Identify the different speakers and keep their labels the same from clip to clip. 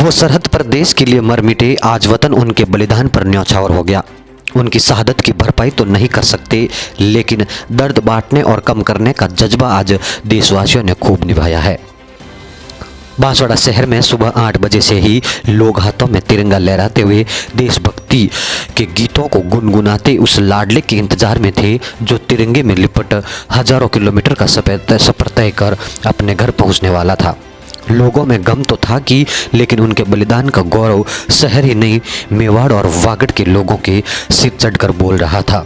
Speaker 1: वो सरहद पर देश के लिए मर मिटे, आज वतन उनके बलिदान पर न्यौछावर हो गया। उनकी शहादत की भरपाई तो नहीं कर सकते, लेकिन दर्द बांटने और कम करने का जज्बा आज देशवासियों ने खूब निभाया है। बांसवाड़ा शहर में सुबह 8 बजे से ही लोग हाथों में तिरंगा लहराते हुए देशभक्ति के गीतों को गुनगुनाते उस लाडले के इंतजार में थे जो तिरंगे में लिपट हजारों किलोमीटर का सफर तय कर अपने घर पहुंचने वाला था। लोगों में गम तो था कि, लेकिन उनके बलिदान का गौरव शहर ही नहीं, मेवाड़ और वागड़ के लोगों के सिर चढ़कर बोल रहा था।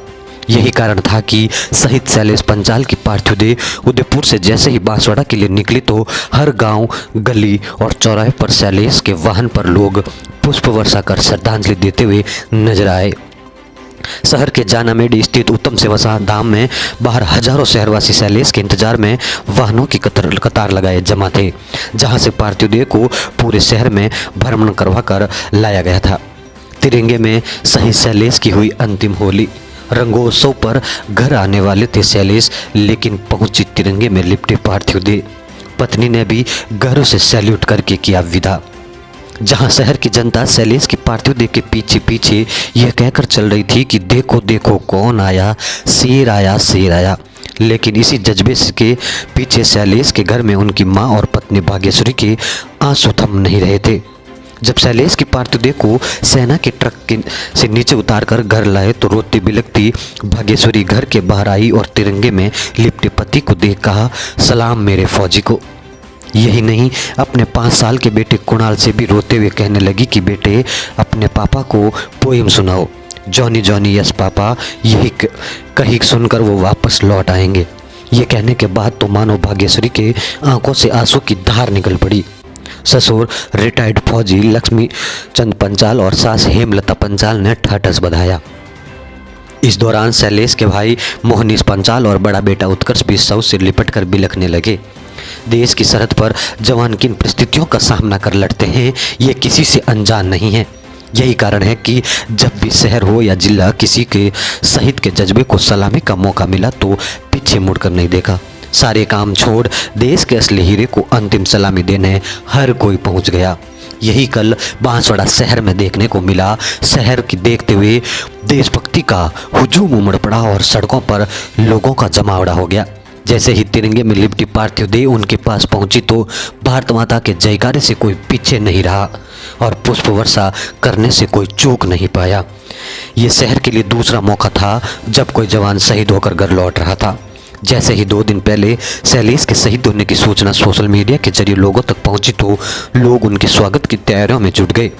Speaker 1: यही कारण था कि शहीद शैलेश पंचाल की पार्थिव देह उदयपुर से जैसे ही बांसवाड़ा के लिए निकली तो हर गांव, गली और चौराहे पर शैलेश के वाहन पर लोग पुष्प वर्षा कर श्रद्धांजलि देते हुए नजर आए। शहर के जानामेडी स्थित उत्तम सेवा धाम में बाहर हजारों शहरवासी शैलेश के इंतजार में वाहनों की कतार लगाए जमा थे, जहां से पार्थिव देह को पूरे शहर में भ्रमण करवा कर लाया गया था। तिरंगे में शहीद शैलेश की हुई अंतिम होली। रंगोत्सव पर घर आने वाले थे शैलेश, लेकिन पहुंची तिरंगे में लिपटे पार्थिव देह। पत्नी ने भी घरों से सैल्यूट करके किया विदा। जहां शहर की जनता शैलेश की पार्थिव देह के पीछे पीछे यह कहकर चल रही थी कि देखो देखो कौन आया, शेर आया, शेर आया। लेकिन इसी जज्बे के पीछे शैलेश के घर में उनकी मां और पत्नी भाग्यश्री के आंसू थम नहीं रहे थे। जब शैलेश की पार्थिव देह को सेना के ट्रक से नीचे उतारकर घर लाए तो रोती बिलखती भाग्यश्री घर के बाहर आई और तिरंगे में लिपटे पति को देख कहा, सलाम मेरे फौजी को। यही नहीं, अपने 5 साल के बेटे कुणाल से भी रोते हुए कहने लगी कि बेटे अपने पापा को पोएम सुनाओ। जॉनी जॉनी यस पापा, यही कही सुनकर वो वापस लौट आएंगे। ये कहने के बाद तो मानो भाग्यश्री के आंखों से आंसू की धार निकल पड़ी। ससुर रिटायर्ड फौजी लक्ष्मी चंद पंचाल और सास हेमलता पंचाल ने ठाठस बधाया। इस दौरान शैलेश के भाई मोहनीश पंचाल और बड़ा बेटा उत्कर्ष भी शव से लिपटकर बिलखने लगे। देश की सरहद पर जवान किन परिस्थितियों का सामना कर लड़ते हैं, ये किसी से अनजान नहीं है। यही कारण है कि जब भी शहर हो या जिला, किसी के शहीद के जज्बे को सलामी का मौका मिला तो पीछे मुड़कर नहीं देखा। सारे काम छोड़ देश के असली हीरे को अंतिम सलामी देने हर कोई पहुंच गया। यही कल बांसवाड़ा शहर में देखने को मिला। शहर की देखते हुए देशभक्ति का हुजूम उमड़ पड़ा और सड़कों पर लोगों का जमावड़ा हो गया। जैसे ही तिरंगे में लिपटी पार्थिव देह उनके पास पहुंची तो भारत माता के जयकारे से कोई पीछे नहीं रहा और पुष्प वर्षा करने से कोई चूक नहीं पाया। ये शहर के लिए दूसरा मौका था जब कोई जवान शहीद होकर घर लौट रहा था। जैसे ही 2 दिन पहले शैलेश के शहीद होने की सूचना सोशल मीडिया के जरिए लोगों तक पहुंची तो लोग उनके स्वागत की तैयारियों में जुट गए।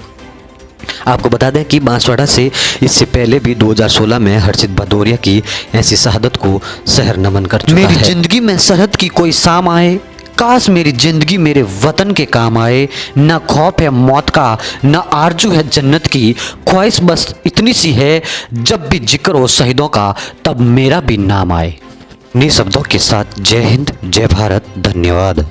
Speaker 1: आपको बता दें कि बांसवाड़ा से इससे पहले भी 2016 में हर्षित भदौरिया की ऐसी शहादत को शहर नमन कर चुका है। मेरी जिंदगी में सरहद की कोई शाम आए, काश मेरी जिंदगी मेरे वतन के काम आए। न खौफ है मौत का, न आरजू है जन्नत की, ख्वाहिश बस इतनी सी है जब भी जिक्र हो शहीदों का तब मेरा भी नाम आए। इन्हीं शब्दों के साथ जय हिंद, जय भारत, धन्यवाद।